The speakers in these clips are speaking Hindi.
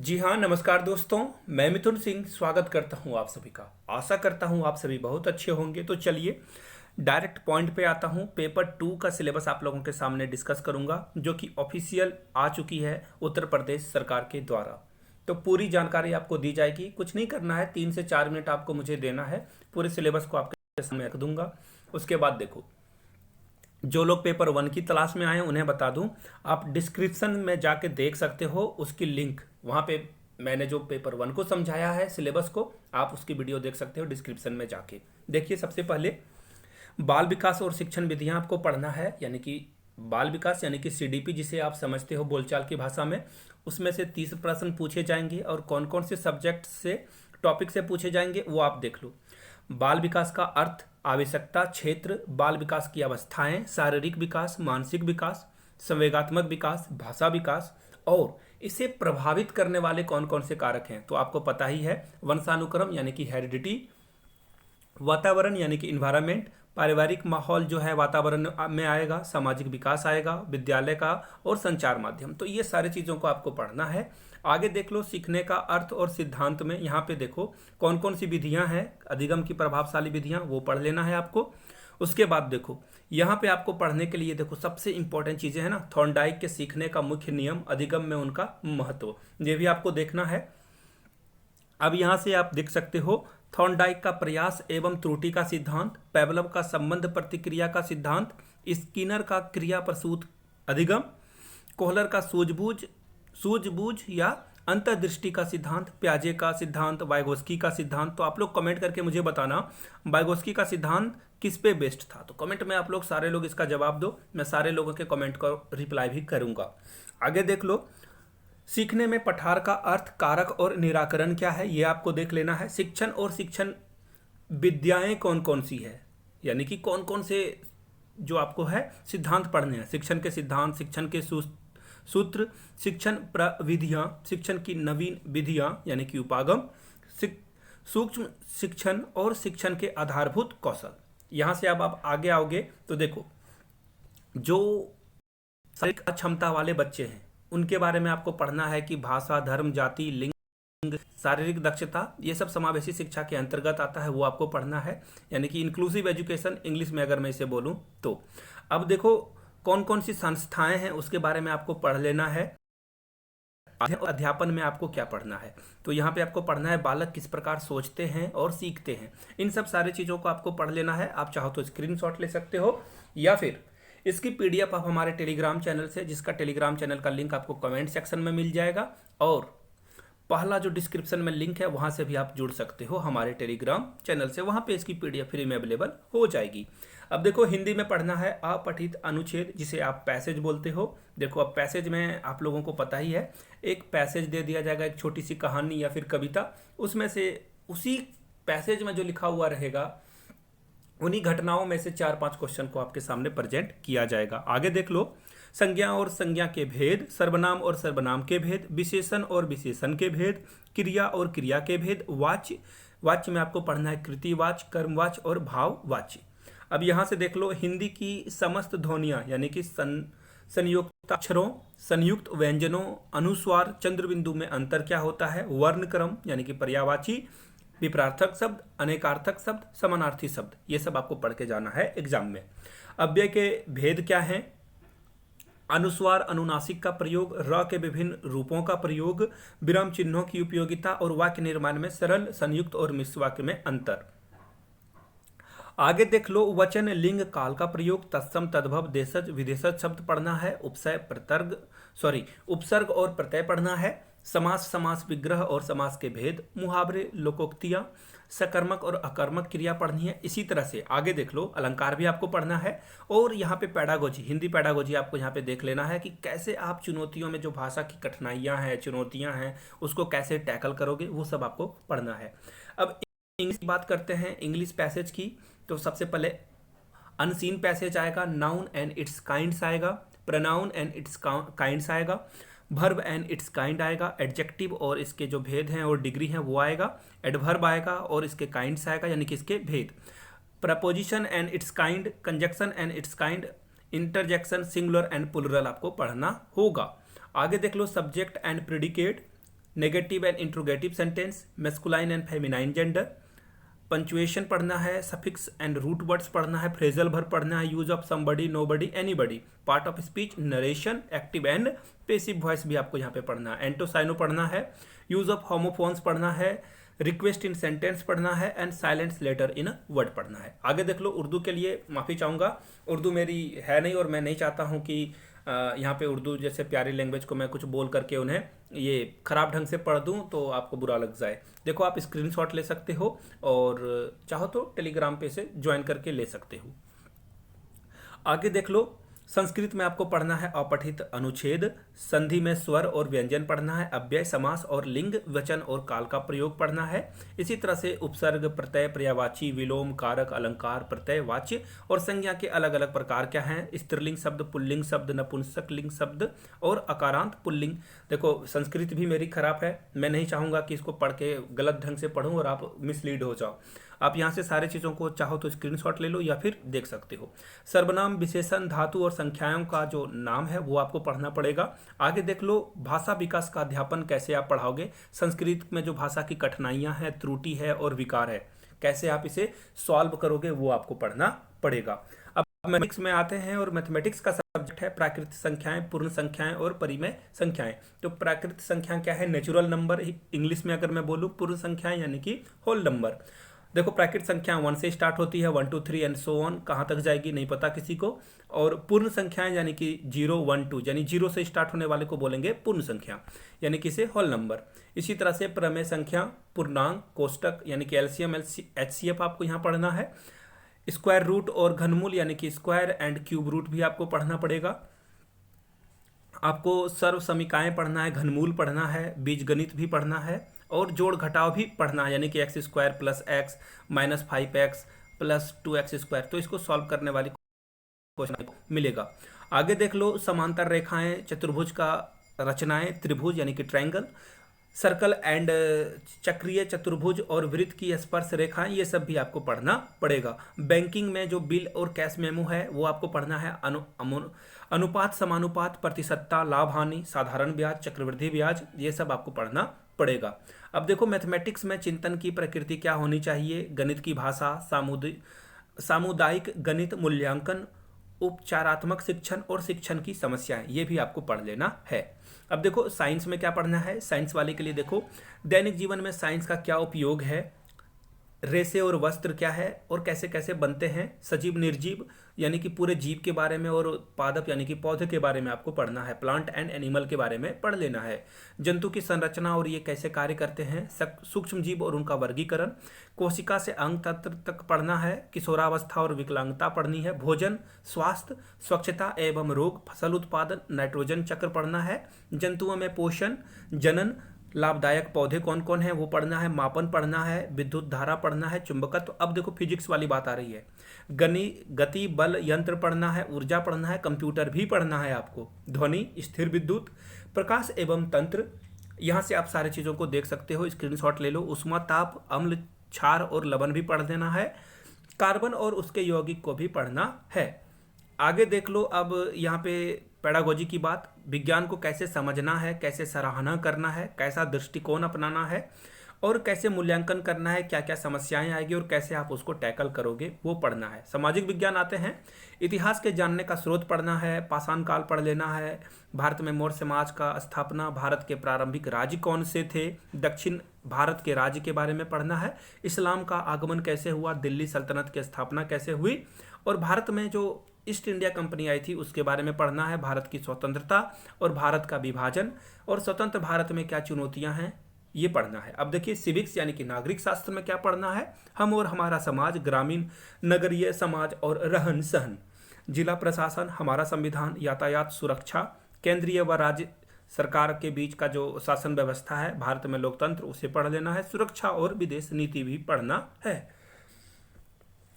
जी हाँ, नमस्कार दोस्तों। मैं मिथुन सिंह स्वागत करता हूँ आप सभी का। आशा करता हूँ आप सभी बहुत अच्छे होंगे। तो चलिए डायरेक्ट पॉइंट पे आता हूँ। पेपर 2 का सिलेबस आप लोगों के सामने डिस्कस करूँगा, जो कि ऑफिशियल आ चुकी है उत्तर प्रदेश सरकार के द्वारा। तो पूरी जानकारी आपको दी जाएगी। कुछ नहीं करना है, 3 से 4 मिनट आपको मुझे देना है। पूरे सिलेबस को आपके सामने रख दूंगा। उसके बाद देखो, जो लोग पेपर 1 की तलाश में आए हैं उन्हें बता दूं, आप डिस्क्रिप्शन में जाके देख सकते हो उसकी लिंक। वहां पे मैंने जो पेपर 1 को समझाया है सिलेबस को, आप उसकी वीडियो देख सकते हो डिस्क्रिप्शन में जाके। देखिए, सबसे पहले बाल विकास और शिक्षण विधियां आपको पढ़ना है, यानी कि बाल विकास यानी कि सीडीपी, जिसे आप समझते हो बोलचाल की भाषा में। उसमें से 30 प्रश्न पूछे जाएंगे और कौन कौन से सब्जेक्ट से, टॉपिक से पूछे जाएंगे वो आप देख लो। बाल विकास का अर्थ, आवश्यकता, क्षेत्र, बाल विकास की अवस्थाएं, शारीरिक विकास, मानसिक विकास, संवेगात्मक विकास, भाषा विकास, और इसे प्रभावित करने वाले कौन कौन से कारक हैं तो आपको पता ही है। वंशानुक्रम यानी कि हेरिडिटी, वातावरण यानी कि इन्वायरमेंट, पारिवारिक माहौल जो है वातावरण में आएगा, सामाजिक विकास आएगा, विद्यालय का, और संचार माध्यम। तो ये सारी चीज़ों को आपको पढ़ना है। आगे देख लो, सीखने का अर्थ और सिद्धांत में यहाँ पे देखो कौन कौन सी विधियाँ हैं, अधिगम की प्रभावशाली विधियाँ, वो पढ़ लेना है आपको। उसके बाद देखो, यहाँ पे आपको पढ़ने के लिए देखो सबसे इंपॉर्टेंट चीज़ें हैं ना, थॉर्नडाइक के सीखने का मुख्य नियम, अधिगम में उनका महत्व, ये भी आपको देखना है। अब यहां से आप देख सकते हो, थॉर्नडाइक का प्रयास एवं त्रुटि का सिद्धांत, पेवलव का संबंध प्रतिक्रिया का सिद्धांत, स्किनर का क्रिया प्रसूत अधिगम, कोहलर का सूझबूझ सूझबूझ या अंतर्दृष्टि का सिद्धांत, प्याजे का सिद्धांत, वाइगोस्की का सिद्धांत। तो आप लोग कमेंट करके मुझे बताना वाइगोस्की का सिद्धांत किस पे बेस्ड था। तो कमेंट में आप लोग सारे लोग इसका जवाब दो, मैं सारे लोगों के कमेंट को रिप्लाई भी करूंगा। आगे देख लो, सीखने में पठार का अर्थ, कारक और निराकरण क्या है, ये आपको देख लेना है। शिक्षण और शिक्षण विद्याएं कौन कौन सी है, यानी कि कौन कौन से जो आपको है सिद्धांत पढ़ने हैं। शिक्षण के सिद्धांत, शिक्षण के सूत्र, शिक्षण प्रविधियां, शिक्षण की नवीन विधियां यानी कि उपागम, सूक्ष्म शिक्षण और शिक्षण के आधारभूत कौशल। यहां से अब आप आगे आओगे तो देखो, जो शारीरिक अक्षमता वाले बच्चे हैं उनके बारे में आपको पढ़ना है कि भाषा, धर्म, जाति, लिंग, शारीरिक दक्षता, ये सब समावेशी शिक्षा के अंतर्गत आता है, वो आपको पढ़ना है, यानी कि इंक्लूसिव एजुकेशन इंग्लिश में अगर मैं इसे बोलूं तो। अब देखो कौन कौन सी संस्थाएं हैं उसके बारे में आपको पढ़ लेना है। अध्यापन में आपको क्या पढ़ना है, तो यहाँ पे आपको पढ़ना है बालक किस प्रकार सोचते हैं और सीखते हैं। इन सब सारी चीज़ों को आपको पढ़ लेना है। आप चाहो तो स्क्रीनशॉट ले सकते हो, या फिर इसकी पीडीएफ आप हमारे टेलीग्राम चैनल से, जिसका टेलीग्राम चैनल का लिंक आपको कमेंट सेक्शन में मिल जाएगा, और पहला जो डिस्क्रिप्शन में लिंक है वहां से भी आप जुड़ सकते हो हमारे टेलीग्राम चैनल से, वहां पे इसकी पीडीएफ फ्री में अवेलेबल हो जाएगी। अब देखो, हिंदी में पढ़ना है अपठित अनुच्छेद, जिसे आप पैसेज बोलते हो। देखो, अब पैसेज में आप लोगों को पता ही है, एक पैसेज दे दिया जाएगा, एक छोटी सी कहानी या फिर कविता, उसमें से उसी पैसेज में जो लिखा हुआ रहेगा उन्हीं घटनाओं में से 4-5 क्वेश्चन को आपके सामने प्रेजेंट किया जाएगा। आगे देख लो, संज्ञा और संज्ञा के भेद, सर्वनाम और सर्वनाम के भेद, विशेषण और विशेषण के भेद, क्रिया और क्रिया के भेद, वाच्य, वाच्य में आपको पढ़ना है कृतिवाच्य, कर्मवाच्य और भाववाच्य। अब यहां से देख लो, हिंदी की समस्त ध्वनियां यानी कि संयुक्त अक्षरों, संयुक्त व्यंजनों, अनुस्वार, चंद्रबिंदु में अंतर क्या होता है, वर्णक्रम यानी कि पर्यायवाची, विपरार्थक शब्द, अनेकार्थक शब्द, समानार्थी शब्द, ये सब आपको पढ़ के जाना है एग्जाम में। अव्यय के भेद क्या हैं, अनुस्वार अनुनासिक का प्रयोग, र के विभिन्न रूपों का प्रयोग, विराम चिन्हों की उपयोगिता, और वाक्य निर्माण में सरल, संयुक्त और मिश्र वाक्य में अंतर। आगे देख लो, वचन, लिंग, काल का प्रयोग, तत्सम, तद्भव, देशज, विदेशज शब्द पढ़ना है, उपसर्ग और प्रत्यय पढ़ना है, समास, समास विग्रह और समास के भेद, मुहावरे, लोकोक्तियां, सकर्मक और अकर्मक क्रिया पढ़नी है। इसी तरह से आगे देख लो, अलंकार भी आपको पढ़ना है, और यहाँ पे पैडागोजी, हिंदी पैडागोजी आपको यहाँ पे देख लेना है कि कैसे आप चुनौतियों में जो भाषा की कठिनाइयाँ हैं, चुनौतियाँ हैं, उसको कैसे टैकल करोगे, वो सब आपको पढ़ना है। अब इंग्लिश की बात करते हैं, इंग्लिश पैसेज की। तो सबसे पहले अनसीन पैसेज आएगा, नाउन एंड इट्स काइंड्स आएगा, प्रोनाउन एंड इट्स काइंड्स आएगा, वर्ब एंड इट्स काइंड आएगा, एडजेक्टिव और इसके जो भेद हैं और डिग्री हैं वो आएगा, एडवर्ब आएगा और इसके काइंड्स आएगा यानी कि इसके भेद, preposition and its kind, conjunction and its kind, interjection, singular and plural आपको पढ़ना होगा। आगे देख लो, subject and predicate, negative and interrogative sentence, masculine and feminine gender, punctuation पढ़ना है, सफिक्स एंड रूट वर्ड्स पढ़ना है, फ्रेजल वर्ब पढ़ना है, use of somebody, nobody, anybody, part of speech, narration, active and passive voice भी आपको यहाँ पे पढ़ना है, एंटोसाइनो पढ़ना है, यूज ऑफ होमोफोन्स पढ़ना है, रिक्वेस्ट इन सेंटेंस पढ़ना है and silence letter in word पढ़ना है। आगे देख लो, उर्दू के लिए माफ़ी चाहूँगा, उर्दू मेरी है नहीं और मैं नहीं चाहता हूँ कि यहाँ पे उर्दू जैसे प्यारी लैंग्वेज को मैं कुछ बोल करके उन्हें ये खराब ढंग से पढ़ दूँ तो आपको बुरा लग जाए। देखो, आप स्क्रीनशॉट ले सकते हो और चाहो तो टेलीग्राम पे से ज्वाइन करके ले सकते हो। आगे देख लो, संस्कृत में आपको पढ़ना है अपठित अनुच्छेद, संधि में स्वर और व्यंजन पढ़ना है, अव्यय, समास और लिंग, वचन और काल का प्रयोग पढ़ना है। इसी तरह से उपसर्ग, प्रत्यय, पर्यायवाची, विलोम, कारक, अलंकार, प्रत्यय, वाच्य और संज्ञा के अलग अलग प्रकार क्या हैं, स्त्रीलिंग शब्द, पुल्लिंग शब्द, नपुंसक लिंग शब्द और अकारांत पुल्लिंग। देखो, संस्कृत भी मेरी खराब है, मैं नहीं चाहूँगा कि इसको पढ़ के गलत ढंग से पढ़ूँ और आप मिसलीड हो जाओ। आप यहाँ से सारे चीज़ों को चाहो तो स्क्रीनशॉट ले लो या फिर देख सकते हो। सर्वनाम, विशेषण, धातु और संख्याओं का जो नाम है वो आपको पढ़ना पड़ेगा। आगे देख लो, भाषा विकास का अध्यापन कैसे आप पढ़ाओगे, संस्कृत में जो भाषा की कठिनाइयाँ हैं, त्रुटि है और विकार है, कैसे आप इसे सॉल्व करोगे वो आपको पढ़ना पड़ेगा। अब मैथमेटिक्स में आते हैं और मैथमेटिक्स का सब्जेक्ट है प्राकृत संख्याएं, पूर्ण संख्याएं और परिमेय संख्याएं। तो प्राकृत संख्या क्या है, नेचुरल नंबर, इंग्लिश में अगर मैं बोलूँ पूर्ण संख्याएं यानी कि होल नंबर। देखो, प्राकृत संख्या 1 से स्टार्ट होती है, 1 2 3 एंड सो ऑन, कहाँ तक जाएगी नहीं पता किसी को। और पूर्ण संख्याएं यानी कि 0 1 2 यानी 0 से स्टार्ट होने वाले को बोलेंगे पूर्ण संख्या यानी कि इसे होल नंबर। इसी तरह से प्रमेय संख्या, पूर्णांक, कोष्टक यानी कि एलसीएम, एचसीएफ आपको यहाँ पढ़ना है। स्क्वायर रूट और घनमूल यानी कि स्क्वायर एंड क्यूब रूट भी आपको पढ़ना पड़ेगा। आपको सर्व समीकाएं पढ़ना है, घनमूल पढ़ना है, बीजगणित भी पढ़ना है और जोड़ घटाव भी पढ़ना है, यानी कि x square plus x minus 5x plus 2x square. तो इसको सॉल्व करने वाली क्वेश्चन मिलेगा। आगे देख लो, समांतर रेखाएं, चतुर्भुज का रचनाएं, त्रिभुज यानी कि ट्रायंगल, सर्कल एंड चक्रीय चतुर्भुज और वृत्त की स्पर्श रेखाएं, ये सब भी आपको पढ़ना पड़ेगा। बैंकिंग में जो बिल और कैश मेमो है वो आपको पढ़ना है। अनुपात, समानुपात, प्रतिशतता, लाभ हानि, साधारण ब्याज, चक्रवृद्धि ब्याज, ये सब आपको पढ़ना पड़ेगा। अब देखो, मैथमेटिक्स में चिंतन की प्रकृति क्या होनी चाहिए, गणित की भाषा, सामुदायिक गणित, मूल्यांकन, उपचारात्मक शिक्षण और शिक्षण की समस्याएं, ये भी आपको पढ़ लेना है। अब देखो, साइंस में क्या पढ़ना है, साइंस वाले के लिए देखो, दैनिक जीवन में साइंस का क्या उपयोग है, रेशे और वस्त्र क्या है और कैसे कैसे बनते हैं, सजीव निर्जीव यानी कि पूरे जीव के बारे में और पादप यानी कि पौधे के बारे में आपको पढ़ना है, प्लांट एंड एनिमल के बारे में पढ़ लेना है, जंतु की संरचना और ये कैसे कार्य करते हैं, सूक्ष्म जीव और उनका वर्गीकरण, कोशिका से अंग तंत्र तक पढ़ना है, किशोरावस्था और विकलांगता पढ़नी है, भोजन, स्वास्थ्य, स्वच्छता एवं रोग, फसल उत्पादन, नाइट्रोजन चक्र पढ़ना है, जंतुओं में पोषण, जनन, लाभदायक पौधे कौन कौन है वो पढ़ना है, मापन पढ़ना है, विद्युत धारा पढ़ना है, चुंबकत्व। अब देखो, फिजिक्स वाली बात आ रही है, गति, बल, यंत्र पढ़ना है, ऊर्जा पढ़ना है, कंप्यूटर भी पढ़ना है आपको, ध्वनि, स्थिर विद्युत, प्रकाश एवं तंत्र। यहाँ से आप सारी चीज़ों को देख सकते हो, स्क्रीनशॉट ले लो। उष्मा, ताप, अम्ल, क्षार और लवण भी पढ़ देना है, कार्बन और उसके यौगिक को भी पढ़ना है। आगे देख लो, अब यहाँ पे पेडागोजी की बात, विज्ञान को कैसे समझना है, कैसे सराहना करना है, कैसा दृष्टिकोण अपनाना है और कैसे मूल्यांकन करना है, क्या क्या समस्याएं आएगी और कैसे आप उसको टैकल करोगे वो पढ़ना है। सामाजिक विज्ञान आते हैं, इतिहास के जानने का स्रोत पढ़ना है, पाषाण काल पढ़ लेना है, भारत में मौर्य समाज का स्थापना, भारत के प्रारंभिक राज्य कौन से थे, दक्षिण भारत के राज्य के बारे में पढ़ना है, इस्लाम का आगमन कैसे हुआ, दिल्ली सल्तनत की स्थापना कैसे हुई और भारत में जो ईस्ट इंडिया कंपनी आई थी उसके बारे में पढ़ना है, भारत की स्वतंत्रता और भारत का विभाजन और स्वतंत्र भारत में क्या चुनौतियां हैं ये पढ़ना है। अब देखिए, सिविक्स यानी कि नागरिक शास्त्र में क्या पढ़ना है, हम और हमारा समाज, ग्रामीण नगरीय समाज और रहन सहन, जिला प्रशासन, हमारा संविधान, यातायात सुरक्षा, केंद्रीय व राज्य सरकार के बीच का जो शासन व्यवस्था है, भारत में लोकतंत्र, उसे पढ़ लेना है, सुरक्षा और विदेश नीति भी पढ़ना है।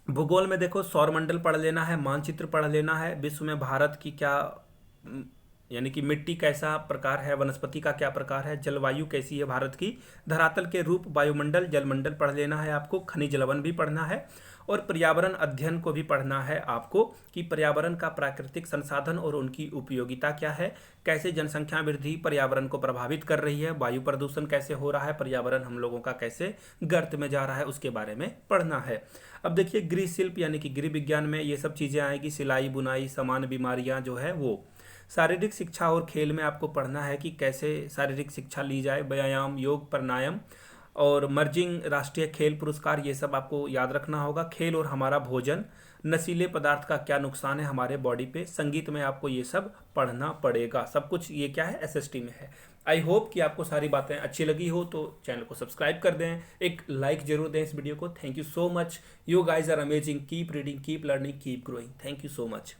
भूगोल में देखो, सौरमंडल पढ़ लेना है, मानचित्र पढ़ लेना है, विश्व में भारत की क्या यानी कि मिट्टी कैसा प्रकार है, वनस्पति का क्या प्रकार है, जलवायु कैसी है भारत की, धरातल के रूप, वायुमंडल, जलमंडल पढ़ लेना है आपको, खनिज लवण भी पढ़ना है और पर्यावरण अध्ययन को भी पढ़ना है आपको कि पर्यावरण का प्राकृतिक संसाधन और उनकी उपयोगिता क्या है, कैसे जनसंख्या वृद्धि पर्यावरण को प्रभावित कर रही है, वायु प्रदूषण कैसे हो रहा है, पर्यावरण हम लोगों का कैसे गर्त में जा रहा है, उसके बारे में पढ़ना है। अब देखिए गृह शिल्प यानी कि गृह विज्ञान में ये सब चीज़ें आएगी, सिलाई बुनाई, सामान्य बीमारियां जो है वो। शारीरिक शिक्षा और खेल में आपको पढ़ना है कि कैसे शारीरिक शिक्षा ली जाए, व्यायाम, योग, प्राणायाम और मर्जिंग राष्ट्रीय खेल पुरस्कार, ये सब आपको याद रखना होगा। खेल और हमारा भोजन, नशीले पदार्थ का क्या नुकसान है हमारे बॉडी पे, संगीत में आपको ये सब पढ़ना पड़ेगा। सब कुछ ये क्या है, एसएसटी में है। आई होप कि आपको सारी बातें अच्छी लगी हो तो चैनल को सब्सक्राइब कर दें, एक लाइक जरूर दें इस वीडियो को। Thank you so much, you guys are amazing, keep reading, keep learning, keep growing. Thank you so much.